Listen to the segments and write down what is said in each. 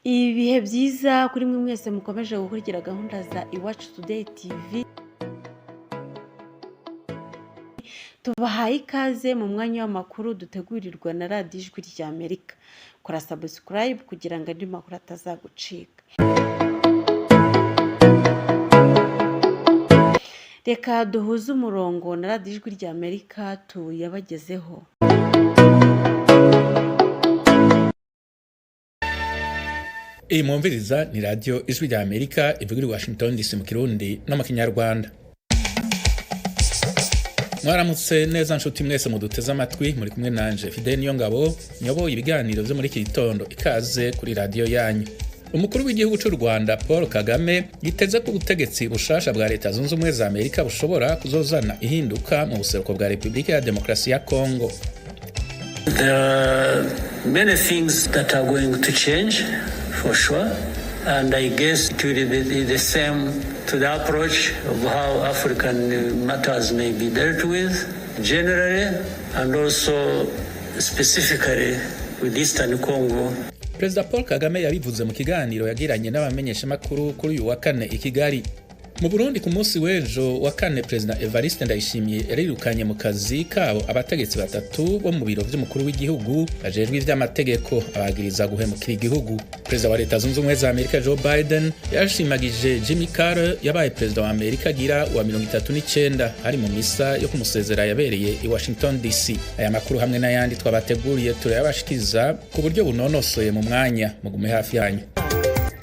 Ibihe byiza kuri mwe mwese mukomeje gukurikira gahunda za Iwacu Today TV. Tubahaye ikaze mu mwanya w'amakuru dutegurirwa na radiyo Ijwi ry'Amerika. Kora subscribe kugira ngo andi makuru atazagucika. Reka duhuze umurongo na radiyo Ijwi ry'Amerika tuyabagezeho. Iyi mwumviriza ni radio Ijwi rya Amerika ivugira i Washington DC mu Kirundi no mu Kinyarwanda. Mwaramutse neza nshuti mwese muduteze amatwi, muri kumwe nanje Fidel Niyongabo nyoboye ibiganiro byo muri iki gitondo. Ikaze kuri radio yanyu. Umukuru w'igihugu cy'u Rwanda Paul Kagame yiteze ko ubutegetsi bushasha bwa Leta Zunze Ubumwe za Amerika bushobora kuzozana ihinduka mu buseruko bwa Repubulika ya Demokarasi ya Kongo. There are many things that are going to change. For sure, and I guess it will be the same to the approach of how African matters may be dealt with generally and also specifically with Eastern Congo. Perezida Paul Kagame yabivuze mu kiganiro yagiranye n'abamenyeshamakuru kuri uyu wa kane i Kigali. Mu Burundi ku munsi w'ejo wa kane, Perezida Evariste Ndayishimiye yarirukanye mu kazi kabo abategetsi batatu bo mu biro by'umukuru w'igihugu bajejwe ivy'amategeko abagiriza guhemukira igihugu. Perezida wa Leta Zunze Ubumwe za Amerika Joe Biden yashimagije Jimmy Carter yabaye perezida wa Amerika agira wa 39 hari mu misa yo kumusezera yabereye i Washington DC. Aya makuru hamwe n'ayandi twabateguriye turayabashikiza ku buryo bunonosoye mu mwanya, mugume hafi yanyu.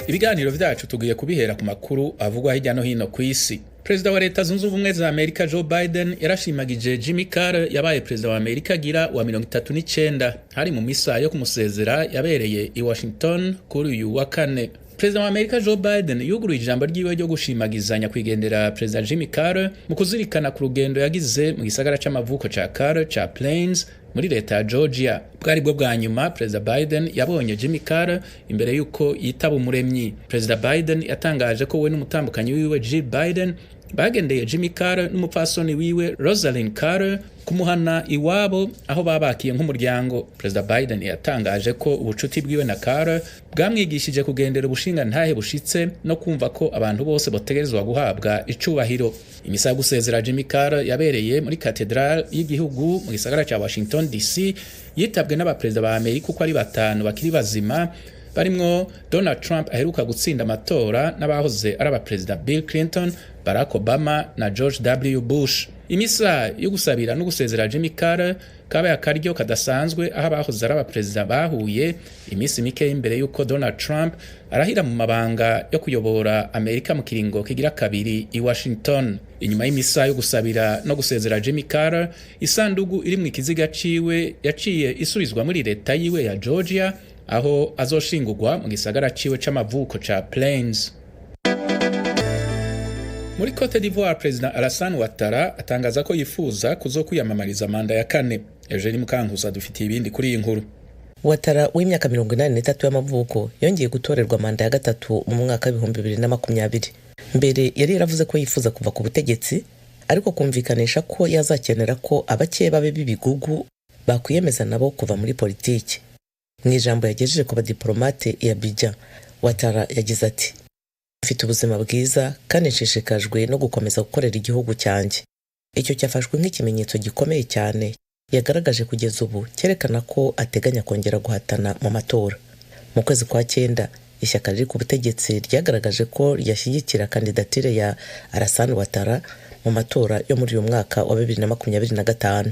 Ibiganiro vyacu tugiye kubihera ku makuru avugwa hirya no hino ku isi. Perezida wa Leta Zunze Ubumwe za Amerika Joe Biden yarashimagije Jimmy Carter yabaye perezida wa Amerika agira wa 39 hari mu misa yo kumusezera yabereye i Washington kuri uyu wa kane. Perezida wa Amerika Joe Biden yuguruye ijambo ryiwe ryo gushimagizanya kwigendera Perezida Jimmy Carter mu kuzirikana ku rugendo yagize mu gisagara c'amavuko ca Carter ca Plains muri leta ya Georgia. Bwari bwo bwa nyuma Perezida Biden yabonye Jimmy Carter imbere yuko yitaba umuremyi. Perezida Biden yatangaje ko we n'umutambukanyi wiwe Jill Biden bagendeye Jimmy Carter n'umupfasoni wiwe Rosalind Carter kumuhana iwabo aho babakiye nk'umuryango. Perezida Biden yatangaje ko ubucuti bwiwe na Carter bwamwigishije kugendera ubushinga ntahe bushitse no kumva ko abantu bose botegerezwa guhabwa icubahiro. Imisa yo gusezera Jimmy Carter yabereye muri Cathedral y'igihugu mu gisagara ca Washington DC, yitabwe n'abaperezida ba Amerika uko ari batanu bakiri bazima, barimwo Donald Trump aheruka gutsinda amatora n'abahoze ari abaperezida Bill Clinton, Barack Obama na George W. Bush. Imisa yo gusabira no gusezera Jimmy Carter kabaye akaryo kadasanzwe aho abahoze ari abaperezida bahuye imisi mike imbere yuko Donald Trump arahira mu mabanga yo kuyobora Amerika mu kiringo kigira kabiri i Washington. Inyuma y'imisa yo gusabira no gusezera Jimmy Carter, isandugu iri mu kiziga ciwe yaciye isubizwa muri leta yiwe ya Georgia aho azoshingurwa mu gisagara ciwe c'amavuko ca Plains. Muri Cote d'Ivoire, Perezida Alassane Ouattara atangaza ko yifuza kuzokwiyamamariza manda ya kane. Eugenie Mukankusa dufitiye ibindi kuri iyi nkuru. Ouattara w'imyaka 83 y'amavuko yongeye gutorerwa manda ya gatatu mu mwaka wa 2020. Mbere yari yaravuze ko yifuza kuva ku butegetsi, ariko kumvikanisha ko yazakenera ko abakeye babe b'ibigugu bakwiyemeza nabo kuva muri politiki. Mu ijambo yagejeje ku badiplomate ya Abidjan, Ouattara yagize ati: "Mfite ubuzima bwiza kandi nshishikajwe no gukomeza gukorera igihugu cyanjye." Icyo cyafashwe nk'ikimenyetso gikomeye cyane yagaragaje kugeza ubu cyerekana ko ateganya kongera guhatana mu matora. Mu kwezi kwa 9, ishyaka riri ku butegetsi ryagaragaje ko ryashyigikira kandidatire ya Alassane Ouattara mu matora yo muri uyu mwaka wa 2025.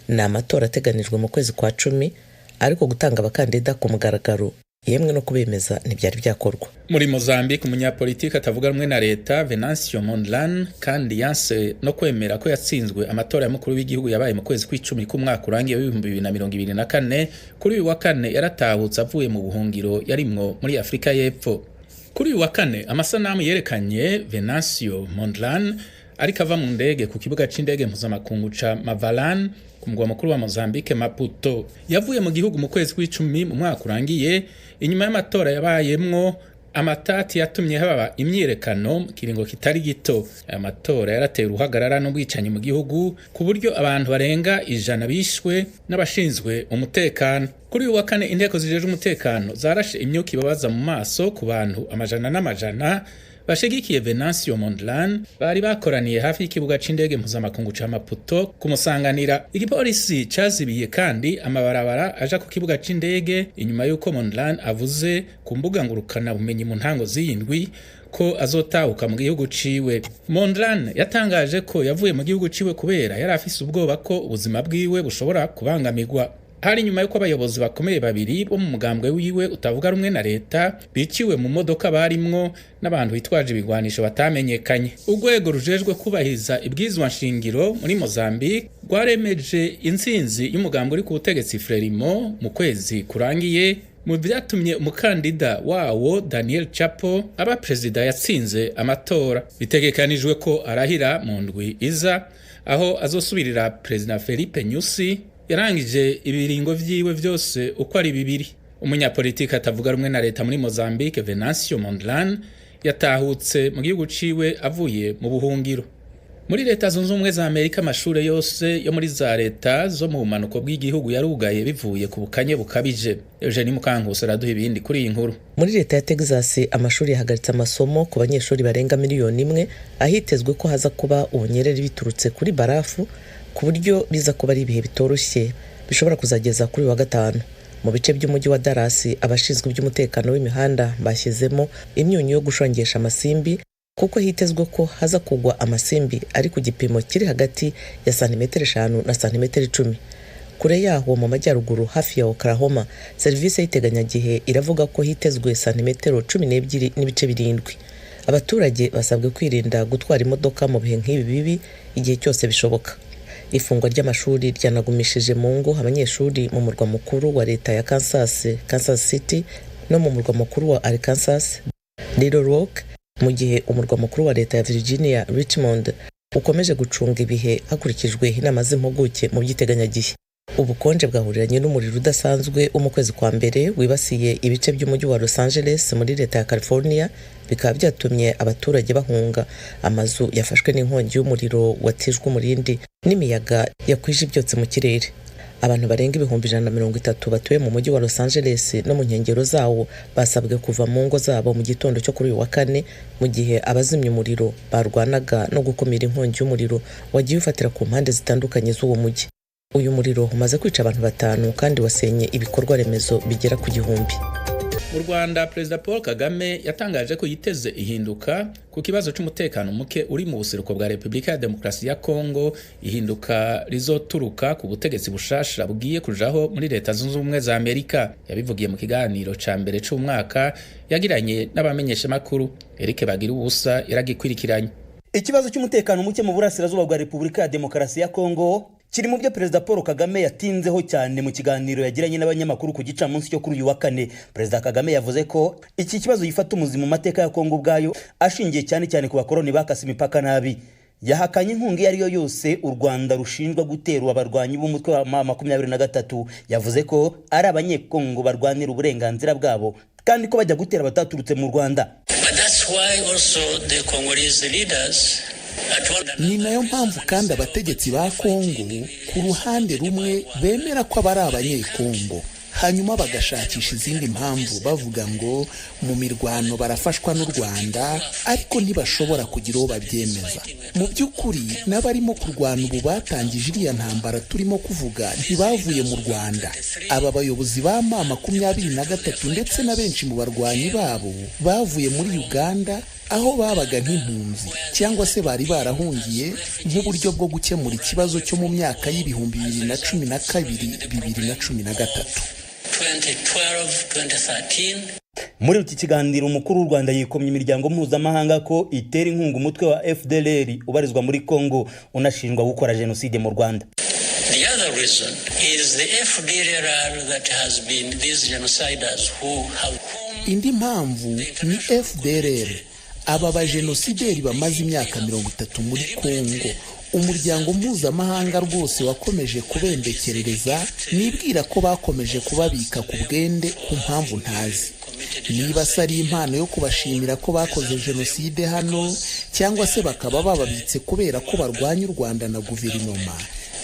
Ni amatora ateganijwe mu kwezi kwa 10, ariko gutanga abakandida ku mugaragaro yemwe no kubemeza ntibyari byakorwa. Muri Mozambique, umunyapolitiki atavuga rumwe na leta Venancio Mondlane kandi yanse no kwemera ko yatsinzwe amatora ya mukuru w'igihugu yabaye mu kwezi kw'icumi k'umwaka urangiye wa 2024 kuri uyu wa kane yaratahutse avuye mu buhungiro yarimwo muri Afrika y'Epfo. Kuri uyu wa kane amasanamu yerekanye Venancio Mondlane ariko ava mu ndege ku kibuga c'indege mpuzamakungu ca Mavalane ku mugwa mukuru wa Mozambique Maputo. Yavuye mu gihugu mu kwezi kw'icumi mu mwaka urangiye inyuma y'amatora yabayemwo amatati yatumye haba imyiyerekano mu kiringo kitari gito. Aya matora yarateye uruhagarara n'ubwicanyi mu gihugu ku buryo abantu barenga 100 bishwe n'abashinzwe umutekano. Kuri uwa kane inteko zijeje umutekano zarashe imyuka ibabaza mu maso ku bantu amajana n'amajana bashigikiye Venancio Mondlane bari bakoraniye hafi y'ikibuga c'indege mpuzamakungu ca Maputo kumusanganira. Igipolisi cazibiye kandi amabarabara aja ku kibuga c'indege inyuma y'uko Mondlane avuze ku mbuga ngurukana bumenyi mu ntango z'indwi ko azotahuka mu gihugu ciwe. Mondlane yatangaje ko yavuye mu gihugu ciwe kubera yari afise ubwoba ko ubuzima bwiwe bushobora kubangamirwa. Hari nyuma yuko abayobozi bakomeye babiri bo mu mugambwe wiwe utavuga rumwe na leta biciwe mu modoka barimwo n'abantu bitwaje ibigwanisho batamenyekanye. Urwego rujejwe kubahiriza ibwizwa nshingiro muri Mozambique rwaremeje intsinzi y'umugambwe uri ku butegetsi Frelimo mu kwezi kurangiye, mu byatumye umukandida wawo Daniel Chapo aba perezida yatsinze amatora. Bitegekanijwe ko arahira mu ndwi iza aho azosubirira Perezida Felipe Nyusi yarangije ibiringo vyiwe vyose uko ari bibiri. Umunyapolitiki atavuga rumwe na leta muri Mozambique Venancio Mondlane yatahutse mu gihugu ciwe avuye mu buhungiro. Muri leta zunze ubumwe za Amerika amashure yose yo muri za leta zo mu bumanuko bw'igihugu yarugaye bivuye ku bukanye bukabije. Eugenie Mukankusi araduha ibindi kuri iyi nkuru. Muri leta ya Texas amashuri yahagaritse amasomo ku banyeshuri barenga 1 miliyoni ahitezwe ko haza kuba ubunyereri biturutse kuri barafu ku buryo biza kuba ari ibihe bitoroshye bishobora kuzageza kuri wa gatanu. Mu bice by'umujyi wa Dallas abashinzwe iby'umutekano w'imihanda bashyizemo imyunyu yo gushongesha amasimbi kuko hitezwe ko haza kugwa amasimbi ari ku gipimo kiri hagati ya santimetero 5 na santimetero 10. Kure yaho mu majyaruguru hafi ya Oklahoma serivisi y'iteganyagihe iravuga ko hitezwe santimetero 12 n'ibice 7. Abaturage basabwe kwirinda gutwara imodoka mu bihe nk'ibi bibi igihe cyose bishoboka. Ifungwa ry'amashuri ryanagumishije mu ngo abanyeshuri mu murwa mukuru wa leta ya Kansas City no mu murwa mukuru wa Arkansas, Little Rock, mu gihe umurwa mukuru wa leta ya Virginia, Richmond, ukomeje gucunga ibihe hakurikijwe inama z'impuguke mu by'iteganyagihe. Ubukonje bwahuriranye n'umuriro udasanzwe mu kwezi kwa mbere wibasiye ibice by'umujyi wa Los Angeles muri leta ya California, bikaba byatumye abaturage bahunga. Amazu yafashwe n'inkongi y'umuriro watijwe umurindi n'imiyaga yakwije ibyotsi mu kirere. Abantu barenga 130 batuye mu mujyi wa Los Angeles no mu nkengero zawo basabwe kuva mu ngo zabo mu gitondo cyo kuri uyu wa kane, mu gihe abazimya umuriro barwanaga no gukumira inkongi y'umuriro wagiye ufatira ku mpande zitandukanye z'uwo mujyi. Uyu muriro umaze kwica abantu 5 kandi wasenye ibikorwa remezo bigera ku 1,000. Mu Rwanda Perezida Paul Kagame yatangaje ko yiteze ihinduka ku kibazo cy'umutekano muke uri mu buseruko bwa Repubulika ya Demokarasi ya Kongo. Ihinduka rizoturuka ku butegetsi bushasha bugiye kujaho muri leta zunze ubumwe za Amerika. Yabivugiye mu kiganiro ca mbere c'umwaka yagiranye n'abamenyesha makuru. Eric Bagirubusa yaragikwirikiranye. Ikibazo cy'umutekano muke mu burasirazuba bwa Repubulika ya Demokarasi ya Kongo kiri mu byo Perezida Paul Kagame yatinzeho cyane mu kiganiro yagiranye n'abanyamakuru ku gicamunsi cyo kuri uyu wa kane. Perezida Kagame yavuze ko iki kibazo yifata umuzi mu mateka ya Kongo ubwayo, ashingiye cyane ku bakoroni bakase imipaka nabi. Yahakanye inkunga iyo ariyo yose u Rwanda rushinjwa guterwa abarwanyi b'umutwe wa M23. Yavuze ko ari abanyekongo barwanira uburenganzira bwabo kandi ko bajya gutera bataturutse mu Rwanda. Ni nayo mpamvu kandi abategetsi ba Kongo ku ruhande rumwe bemera ko abari abanyekongo, hanyuma bagashakisha izindi mpamvu bavuga ngo mu mirwano barafashwa n'u Rwanda ariko ntibashobora kugira uwo babyemeza. Mu by'ukuri n'abarimo kurwana ubu batangije iriya ntambara turimo kuvuga ntibavuye mu Rwanda. Aba bayobozi ba M23 ndetse na benshi mu barwanyi babo bavuye muri Uganda, aho babaga nk'impunzi cyangwa se bari barahungiye nk'uburyo bwo gukemura ikibazo cyo mu myaka y'ibihumbi 2012-2013. Muri iki kiganiro umukuru w'u Rwanda yikomye imiryango mpuzamahanga ko itera inkunga umutwe wa FDLR ubarizwa muri Kongo unashinjwa gukora jenoside mu Rwanda. The other reason is the FDLR that has been these genociders who have. Indi mpamvu ni FDLR, aba bajenosideri bamaze imyaka 30 muri Kongo. Umuryango mpuzamahanga rwose wakomeje kubembekerereza, nibwira ko bakomeje kubabika ku bwende ku mpamvu ntazi. niba se ari impano yo kubashimira ko bakoze jenoside hano cyangwa se bakaba bababitse kubera ko barwanya u Rwanda na guverinoma,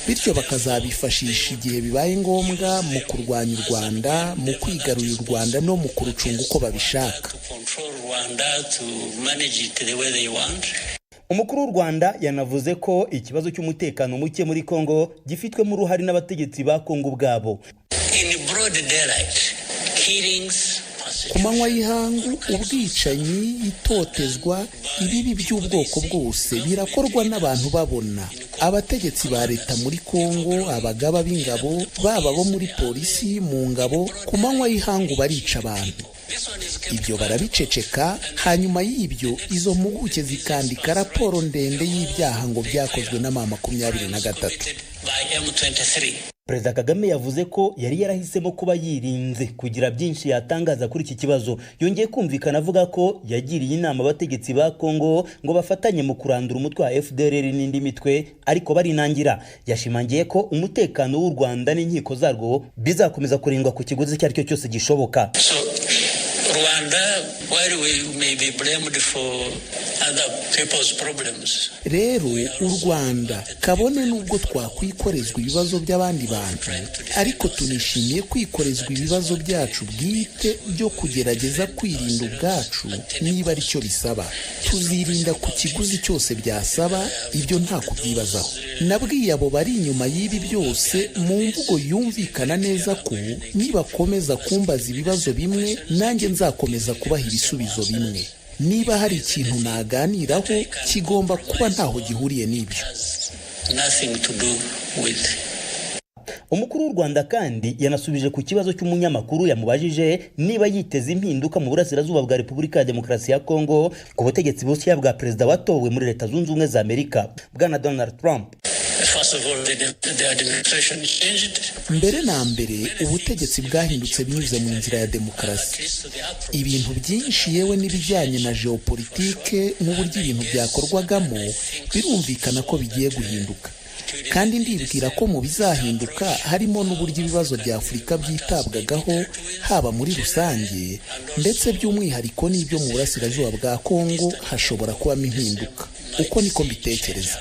bityo bakazabifashisha igihe bibaye ngombwa mu kurwanya u Rwanda, mu kwigarurira u Rwanda no mu kurucunga uko babishaka. Umukuru w'u Rwanda yanavuze ko ikibazo cy'umutekano muke muri Kongo gifitwemo uruhare n'abategetsi ba Kongo ubwabo. Ku manywa y'ihangu, ubwicanyi, itotezwa, ibibi by'ubwoko bwose birakorwa n'abantu babona. Abategetsi ba leta muri Kongo, abagaba b'ingabo, baba bo muri polisi, mu ngabo, ku manywa y'ihangu barica abantu. Ibyo barabiceceka, hanyuma y'ibyo izo mpuguke zikandika raporo ndende y'ibyaha ngo byakozwe na M23. Perezida Kagame yavuze ko yari yarahisemo kuba yirinze kugira byinshi yatangaza kuri iki kibazo. Yongeye kumvikana avuga ko yagiriye inama abategetsi ba Kongo ngo bafatanye mu kurandura umutwe wa FDLR n'indi mitwe, ariko barinangira. Yashimangiye ko umutekano w'u Rwanda n'inkiko zarwo bizakomeza kurindwa ku kiguzi icyo ari cyo cyose gishoboka. Rwanda, while we may be blamed for other people's problems. Rero u Rwanda kabone nubwo twakwikorezwa ibibazo by'abandi bantu, ariko tunishimiye kwikorezwa ibibazo byacu bwite byo kugerageza kwirinda ubwacu niba ari cyo bisaba. Tuzirinda ku kiguzi cyose byasaba, ibyo nta kubyibazaho. Nabwiye abo bari inyuma y'ibi byose mu mvugo yumvikana neza ko nibakomeza kumbaza ibibazo bimwe, nanjye nzakomeza kubaha ibisubizo bimwe. Niba hari ikintu naganiraho, kigomba kuba ntaho gihuriye n'ibyo. Umukuru w'u Rwanda kandi yanasubije ku kibazo cy'umunyamakuru yamubajije niba yiteze impinduka mu burasirazuba bwa Repubulika ya Demokarasi ya Kongo ku butegetsi bushya bwa perezida watowe muri Leta Zunze Ubumwe za Amerika, Bwana Donald Trump. Mbere na mbere, ubutegetsi bwahindutse binyuze mu nzira ya demokarasi. Ibintu byinshi yewe n'ibijyanye na geopolitike n'uburyo ibintu byakorwagamo birumvikana ko bigiye guhinduka. Kandi ndibwira ko mu bizahinduka harimo n'uburyo ibibazo bya Afurika byitabwagaho, haba muri rusange ndetse by'umwihariko n'ibyo mu burasirazuba bwa Kongo hashobora kubamo impinduka. Uko niko mbitekereza.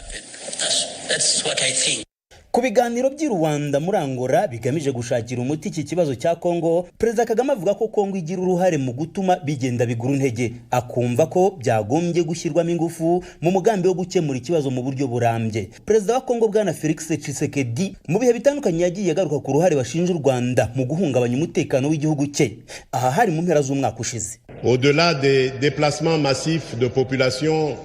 That's what I think. Ku biganiro by'i Rwanda muri Angola bigamije gushakira umuti iki kibazo cya Kongo, Perezida Kagame avuga ko Kongo igira uruhare mu gutuma bigenda bigura intege, akumva ko byagombye gushyirwamo ingufu mu mugambi wo gukemura ikibazo mu buryo burambye. Perezida wa Kongo Bwana Felix Tshisekedi mu bihe bitandukanye yagiye agaruka ku ruhare bashinja u Rwanda mu guhungabanya umutekano w'igihugu cye. Aha hari mu mpera z'umwaka ushize. Au-delà des déplacements massifs de population,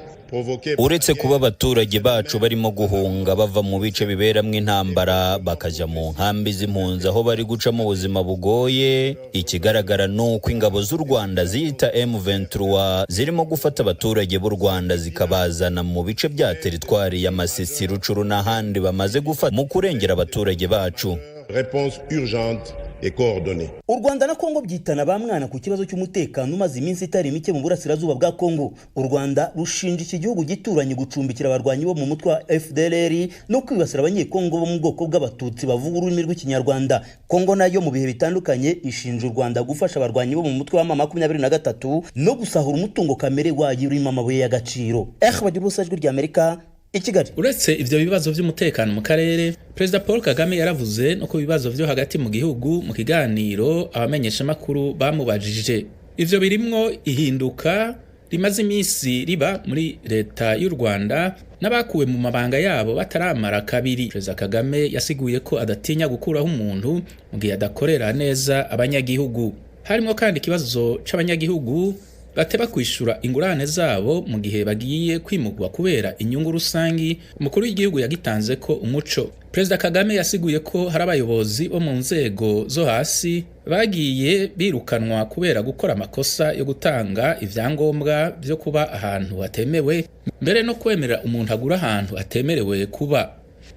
uretse kuba abaturage bacu barimo guhunga bava mu bice biberamo intambara bakajya mu nkambi z'impunzi aho bari gucamo ubuzima bugoye, ikigaragara ni uko ingabo z'u Rwanda ziyita M23 zirimo gufata abaturage b'u Rwanda zikabazana mu bice bya teritwari ya Masisi, Rucuru n'ahandi bamaze gufata mu kurengera abaturage bacu. Réponse urgente et coordonnée. U Rwanda na Kongo byitana ba mwana ku kibazo cy'umutekano umaze iminsi itari mike mu burasirazuba bwa Kongo. U Rwanda rushinja iki gihugu gituranye gucumbikira abarwanyi bo mu mutwe wa FDLR no kwibasira abanyekongo bo mu bwoko bw'abatutsi bavuga ururimi rw'ikinyarwanda. Kongo nayo mu bihe bitandukanye ishinja u Rwanda gufasha abarwanyi bo mu mutwe wa M23 no gusahura umutungo kamere wayo urimo amabuye y'agaciro. Badibusajwe rya Amerika Ikigali. Uretse ivyo bibazo by'umutekano mu karere, Perezida Paul Kagame yaravuze no ku bibazo byo hagati mu gihugu mu kiganiro abamenyesha makuru bamubajije. Ivyo birimwo ihinduka rimaze iminsi riba muri leta y'u Rwanda n'abakuwe mu mabanga yabo bataramara kabiri. Perezida Kagame yasiguye ko adatinya gukuraho umuntu mu gihe adakorera neza abanyagihugu. Harimo kandi ikibazo c'abanyagihugu bateba kwishura ingurane zabo mu gihe bagiye kwimugwa kubera inyungu rusangi. Umukuru w'igihugu yagitanze ko umuco. Perezida Kagame yasiguye ko hari abayobozi bo mu nzego zo hasi bagiye birukanwa kubera gukora amakosa yo gutanga ivyangombwa byo kuba ahantu hatemewe, mbere no kwemerera umuntu agura ahantu atemerewe kuba.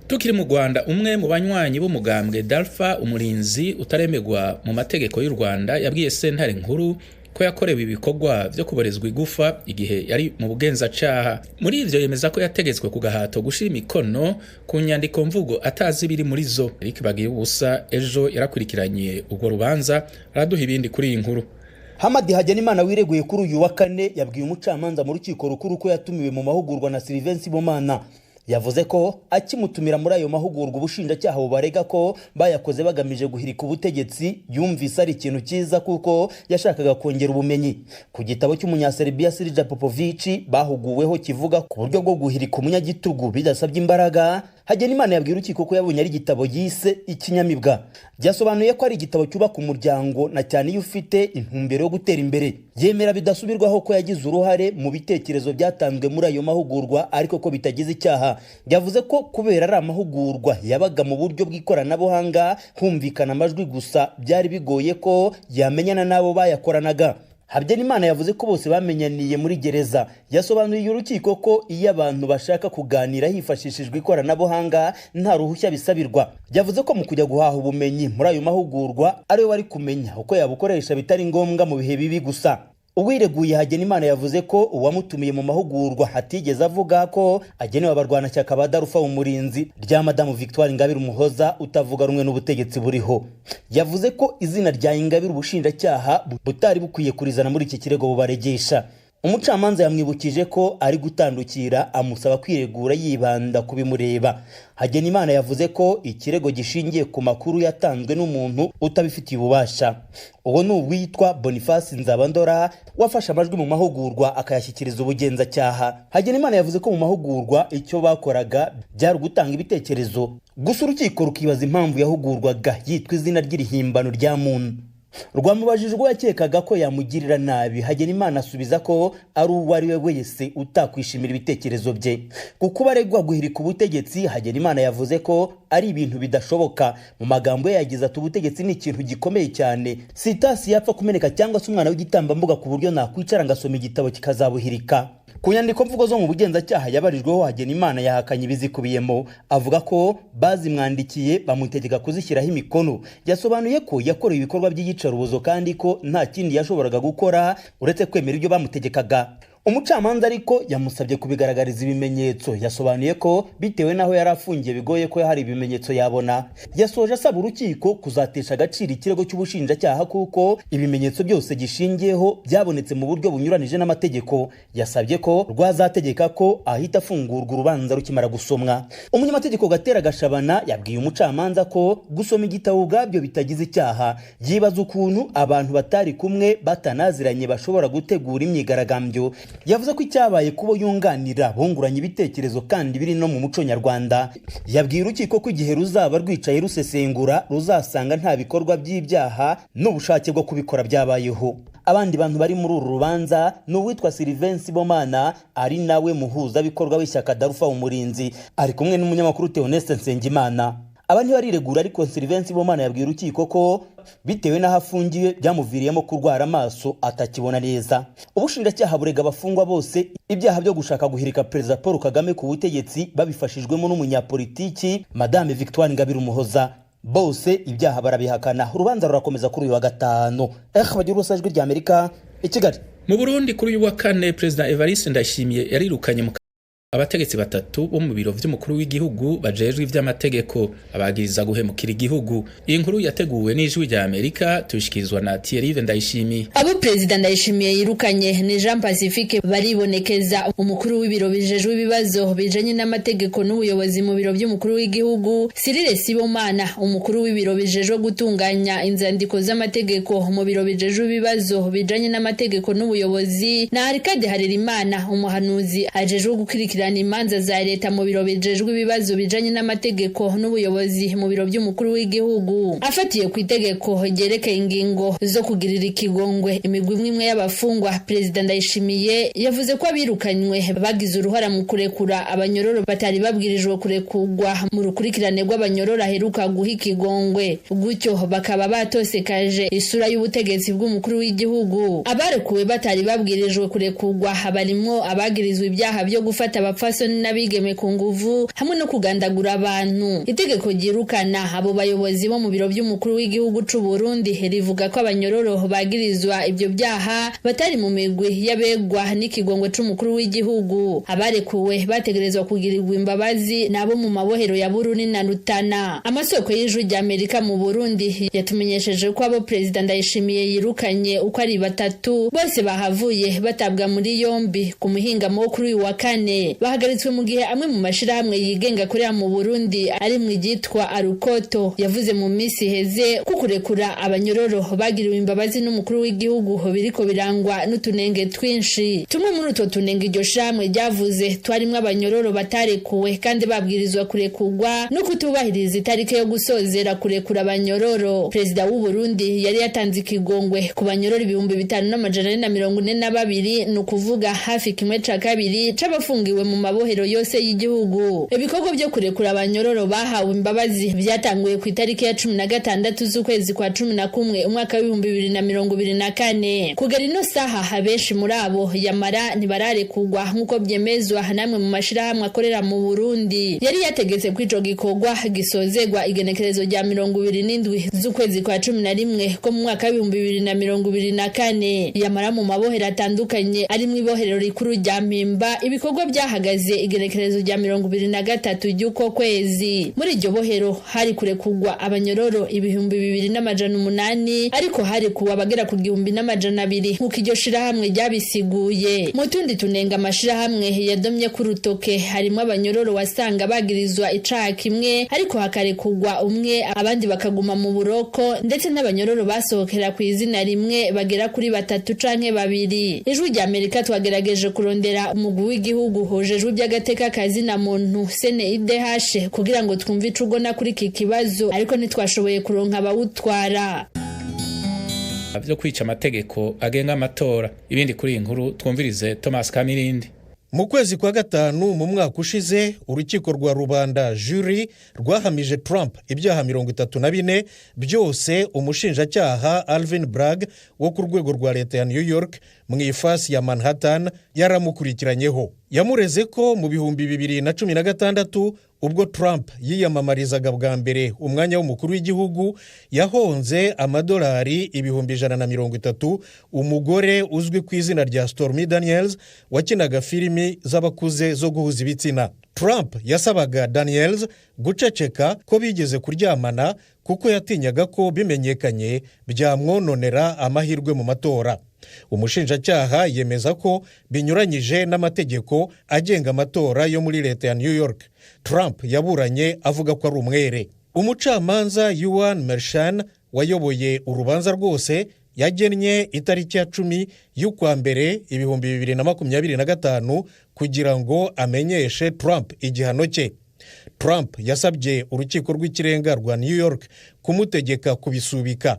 Tukiri mu Rwanda, umwe mu banywanyi b'umugambwe Dalfa umurinzi utaremegwa mu mategeko y'u Rwanda yabwiye sentare nkuru ko yakorewe ibikorwa byo kuborezwa igufa igihe yari mu bugenzacyaha. Muri ivyo yemeza ko yategetswe ku gahato gushira imikono ku nyandiko mvugo atazi biri muri zo. Eric Bagiye ubusa ejo yarakurikiranye ubwo rubanza araduha ibindi kuri iyi nkuru. Hamadi Hagenimana wireguye kuri uyu wa kane yabwiye umucamanza mu rukiko rukuru ko yatumiwe mu mahugurwa na Sylvain Sibomana. Yavuze ko akimutumira muri ayo mahugurwa ubushinjacyaha bubarega ko bayakoze bagamije guhirika ubutegetsi, yumvise ari ikintu cyiza kuko yashakaga kongera ubumenyi. Ku gitabo cy'umunyaserbia Sirija Popovic bahuguweho kivuga ku buryo bwo guhirika umunyagitugu bidasabye imbaraga, Hagenimana yabwiye urukiko ko yabonye ari igitabo yise Ikinyamibwa. Byasobanuye ko ari igitabo cyubaka umuryango na cyane iyo ufite intumbero yo gutera imbere. Yemera bidasubirwaho ko yagize uruhare mu bitekerezo byatanzwe muri ayo mahugurwa ariko ko bitagize icyaha. Yavuze ko kubera ari amahugurwa yabaga mu buryo bw'ikoranabuhanga humvikana amajwi gusa, byari bigoye ko yamenyana n'abo bayakoranaga. Hagenimana yavuze ko bose bamenyaniye muri gereza. Yasobanuriye urukiko ko iyo abantu bashaka kuganira hifashishijwe ikoranabuhanga nta ruhushya bisabirwa. Yavuze ko mu kujya guhaha ubumenyi muri ayo mahugurwa ari we wari kumenya uko yabukoresha bitari ngombwa mu bihe bibi gusa. Uwireguye Hagenimana yavuze ko uwamutumiye mu mahugurwa hatigeze avuga ko agenewe abarwanashyaka ba Darufa umurinzi rya Madamu Victoire Ingabire Umuhoza utavuga rumwe n'ubutegetsi buriho. Yavuze ko izina rya Ingabire ubushinjacyaha butari bukwiye kurizana muri iki kirego bubaregesha. Umucamanza yamwibukije ko ari gutandukira amusaba kwiregura yibanda kubimureba. Hagenimana yavuze ko ikirego gishingiye ku makuru yatanzwe n'umuntu utabifitiye ububasha. Uwo ni uwitwa Boniface Nzabandora wafashe amajwi mu mahugurwa akayashyikiriza ubugenzacyaha. Hagenimana yavuze ko mu mahugurwa icyo bakoraga byari gutanga ibitekerezo. Gusa urukiko rukibaza impamvu yahugurwaga yitwa izina ry'irihimbano rya muntu. Rwamubajije ubwo yakekaga ko yamugirira nabi. Hagenimana asubiza ko ari uwo ari we wese utakwishimira ibitekerezo bye. Kuko baregwa guhirika ubutegetsi, Hagenimana yavuze ko ari ibintu bidashoboka. Mu magambo ye yagize ati ubutegetsi ni ikintu gikomeye cyane, sitasi yapfa kumeneka cyangwa se umwana w'igitambambuga ku buryo nakwicara ngasoma igitabo kikazabuhirika. Ku nyandiko mvugo zo mu bugenzacyaha yabarijweho Hagenimana yahakanye ibizikubiyemo, avuga ko bazimwandikiye bamutegeka kuzishyiraho imikono. Yasobanuye ko yakoreye ibikorwa by'iyicarubozo kandi ko nta kindi yashoboraga gukora uretse kwemera ibyo bamutegekaga. Umucamanza ariko yamusabye kubigaragariza ibimenyetso. Yasobanuye ko bitewe naho yari afungiye bigoye ko hari ibimenyetso yabona. Yasoje asaba urukiko kuzatesha agaciro ikirego cy'ubushinjacyaha kuko ibimenyetso byose gishingiyeho byabonetse mu buryo bunyuranije n'amategeko. Yasabye ko rwazategeka ko ahita afungurwa urubanza rukimara gusomwa. Umunyamategeko Gatera Gashabana yabwiye umucamanza ko gusoma igitabo ubwabyo bitagize icyaha. Yibaza ukuntu abantu batari kumwe batanaziranye bashobora gutegura imyigaragambyo. Yavuze ko icyabaye kubo yunganira bunguranye ibitekerezo kandi biri no mu muco nyarwanda. Yabwiye urukiko ko igihe ruzaba rwicaye rusesengura ruzasanga nta bikorwa by'ibyaha n'ubushake bwo kubikora byabayeho. Abandi bantu bari muri uru rubanza ni uwitwa Sylvain Sibomana ari nawe muhuza bikorwa w'ishyaka Darufa umurinzi, ari kumwe n'umunyamakuru Theoneste Nsengimana. Aba ntibariregura ariko Sylvain Sibomana yabwiye urukiko ko bitewe n'aho afungiye byamuviriyemo kurwara amaso atakibona neza. Ubushinjacyaha burega abafungwa bose ibyaha byo gushaka guhirika Perezida Paul Kagame ku butegetsi babifashijwemo n'umunyapolitiki Madame Victoire Ingabire Umuhoza. Bose ibyaha barabihakana. Urubanza rurakomeza kuri uyu wa gatanu. Bagira urusajwi rya Amerika i Kigali. Mu Burundi kuri uyu wa kane President Evariste Ndayishimiye yarirukanye mu abategetsi batatu bo mu biro vy'umukuru w'igihugu bajejwe ivy'amategeko abagiriza guhemukira igihugu. Iyi nkuru yateguwe n'ijwi rya Amerika tushikirizwa na Thierry Ndayishimiye. Abo President Ndayishimiye yirukanye ni Jean Pacifique baribonekeza, umukuru w'ibiro bijejwe ibibazo bijanye n'amategeko n'ubuyobozi mu biro by'umukuru w'igihugu, Cyril Sibomana umukuru w'ibiro bijejwe gutunganya inzandiko z'amategeko mu biro bijejwe ibibazo bijanye n'amategeko n'ubuyobozi, na Arcade Harerimana umuhanuzi ajejwe gukurikira imanza za leta mu biro bijejwe ibibazo bijanye n'amategeko n'ubuyobozi mu biro by'umukuru w'igihugu. Afatiye ku itegeko ryerekeye ingingo zo kugirira ikigongwe imigwi imwe y'abafungwa, President Ndayishimiye yavuze ko abirukanywe bagize uruhara mu kurekura abanyororo batari babwirijwe kurekurwa mu rukurikirane rw'abanyororo aheruka guha ikigongwe, gutyo bakaba batosekaje isura y'ubutegetsi bw'umukuru w'igihugu. Abarekuwe batari babwirijwe kurekurwa barimwo abagirizwe ibyaha byo gufata abapfasoni n'abigeme ku nguvu hamwe no kugandagura abantu. Itegeko ryirukana abo bayobozi bo mu biro by'umukuru w'igihugu c'u Burundi rivuga ko abanyororo bagirizwa ibyo byaha batari mu migwi y'abegwa n'ikigongwe c'umukuru w'igihugu. Abarekuwe bategerezwa kugirirwa imbabazi nabo mu mabohero ya Bururi na Rutana. Amasoko y'Ijwi ry'Amerika mu Burundi yatumenyesheje ko abo Perezida Ndayishimiye yirukanye uko ari batatu bose bahavuye batabwa muri yombi ku muhingamo wo kuri uyu wa kane. Bahagaritswe mu gihe amwe mu mashirahamwe yigenga akorera mu Burundi ari mu ryitwa Arukoto yavuze mu minsi heze ko kurekura abanyororo bagiriwe imbabazi n'umukuru w'igihugu biriko birangwa n'utunenge twinshi. Tumwe muri utwo tunenge iryo shamwe ryavuze twarimwe abanyororo batarekuwe kandi babwirizwa kurekurwa no kutubahiriza itariki yo gusozera kurekura abanyororo. Perezida w'u Burundi yari yatanze ikigongwe ku banyororo 5,442 no kuvuga hafi kimwe ca kabiri c'abafungiwe mu mabohero yose y'igihugu. Ibikorwa byo kurekura abanyororo bahawe imbabazi byatanguye ku itariki ya 16 z'ukwezi kwa 11 umwaka wa 2024. Kugera ino saha abenshi muri abo yamara ntibararekurwa nk'uko byemezwa namwe mu mashirahamwe akorera mu Burundi. Yari yategetse ko ico gikorwa gisozegwa igenekerezo rya 27 z'ukwezi kwa 11 ko mu mwaka wa 2024. Yamara mu mabohero atandukanye ari mu ibohero rikuru rya Mpimba ibikorwa byahagaze igenekerezo rya 23 ry'uko kwezi. Muri iryo bohero hari kurekurwa abanyororo 2,800 ariko hari kuwa bagera ku 1,200 nk'uko iryo shirahamwe ryabisiguye. Mu tundi tunenga amashirahamwe yadomye ku rutoke harimo abanyororo wasanga bagirizwa icaha kimwe ariko hakarekurwa umwe abandi bakaguma mu buroko ndetse n'abanyororo basohokera ku izina rimwe bagera kuri 3 canke 2. Ijwi ry'Amerika twagerageje kurondera umugwi w'igihugu hojejwe by'agateka kazi na muntu CNIDH kugira ngo twumve icugona kuri iki kibazo ariko ntitwashoboye kuronka abawutwara. Byo kwica amategeko agenga amatora. Ibindi kuri iyi nkuru twumvirize Thomas Kamirindi. Mu kwezi kwa gatanu mu mwaka ushize urukiko rwa rubanda jury rwahamije Trump ibyaha 34 byose umushinjacyaha Alvin Bragg wo ku rwego rwa leta ya New York mu ifasi ya Manhattan yaramukurikiranyeho. Yamureze ko mu 2016 ubwo Trump yiyamamarizaga bwa mbere umwanya w'umukuru w'igihugu yahonze amadolari 130,000 umugore uzwi ku izina rya Stormy Daniels wakinaga filimi z'abakuze zo guhuza ibitsina. Trump yasabaga Daniels guceceka ko bigeze kuryamana kuko yatinyaga ko bimenyekanye byamwononera amahirwe mu matora. Umushinjacyaha yemeza ko binyuranyije n'amategeko agenga amatora yo muri leta ya New York. Trump yaburanye avuga ko ari umwere. Umucamanza Yuan Mershan wayoboye urubanza rwose yagennye itariki ya 10 y'ukwa mbere 2025 kugira ngo amenyeshe Trump igihano cye. Trump yasabye urukiko rw'ikirenga rwa New York kumutegeka kubisubika.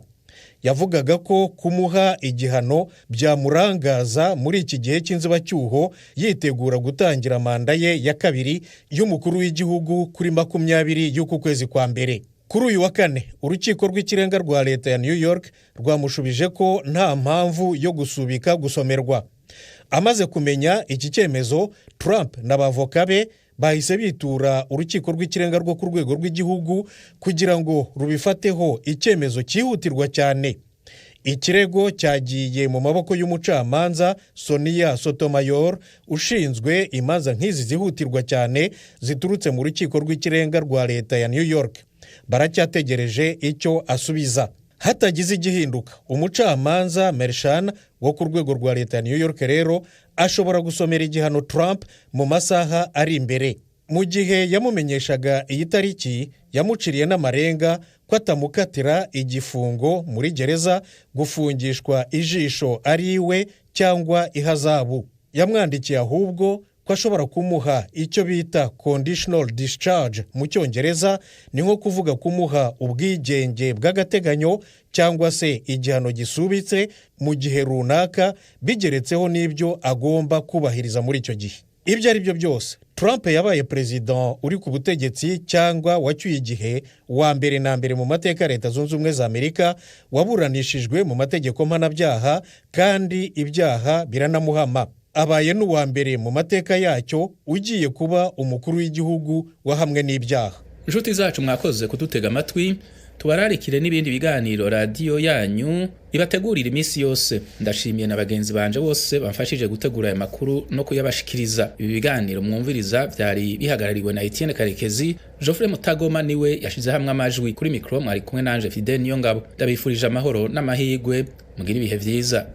Yavugaga ko kumuha igihano byamurangaza muri iki gihe cy'inzibacyuho yitegura gutangira manda ye ya kabiri y'umukuru w'igihugu kuri 20 y'uku kwezi kwa mbere. Kuri uyu wa kane urukiko rw'ikirenga rwa leta ya New York rwamushubije ko nta mpamvu yo gusubika gusomerwa. Amaze kumenya iki cyemezo, Trump n'abavoka be bahise bitura urukiko rw'ikirenga rwo ku rwego rw'igihugu kugira ngo rubifateho icyemezo cyihutirwa cyane. Ikirego cyagiye mu maboko y'umucamanza Sonia Sotomayor ushinzwe imanza nk'izi zihutirwa cyane ziturutse mu rukiko rw'ikirenga rwa leta ya New York. Baracyategereje icyo asubiza. Hatagize igihinduka, umucamanza Mershan wo ku rwego rwa leta ya New York rero ashobora gusomera igihano Trump mu masaha ari imbere. Mu gihe yamumenyeshaga iyi tariki, yamuciriye n'amarenga ko atamukatira igifungo muri gereza, gufungishwa ijisho ari iwe cyangwa ihazabu. Yamwandikiye ahubwo ko ashobora kumuha icyo bita conditional discharge mu Cyongereza, ni nko kuvuga kumuha ubwigenge bw'agateganyo cyangwa se igihano gisubitse mu gihe runaka, bigeretseho n'ibyo agomba kubahiriza muri icyo gihe. Ibyo ari byo byose, Trump yabaye president uri ku butegetsi cyangwa wacyuye igihe wa mbere na mbere mu mateka Leta Zunze Ubumwe za Amerika waburanishijwe mu mategeko mpanabyaha kandi ibyaha biranamuhama. abaye n'uwa mbere mu mateka yacyo ugiye kuba umukuru w'igihugu wahamwe n'ibyaha. inshuti zacu mwakoze kudutega amatwi, tubararikire n'ibindi biganiro radiyo yanyu ibategurira iminsi yose. Ndashimiye na bagenzi banje bose bamfashije gutegura aya makuru no kuyabashikiriza. Ibi biganiro mwumviriza byari bihagarariwe na Etienne Karekezi. Geoffrey Mutagoma niwe yashize hamwe amajwi. Kuri mikro mwari kumwe nanje Fidel Niyongabo. Ndabifurije amahoro n'amahirwe, mugire ibihe vyiza.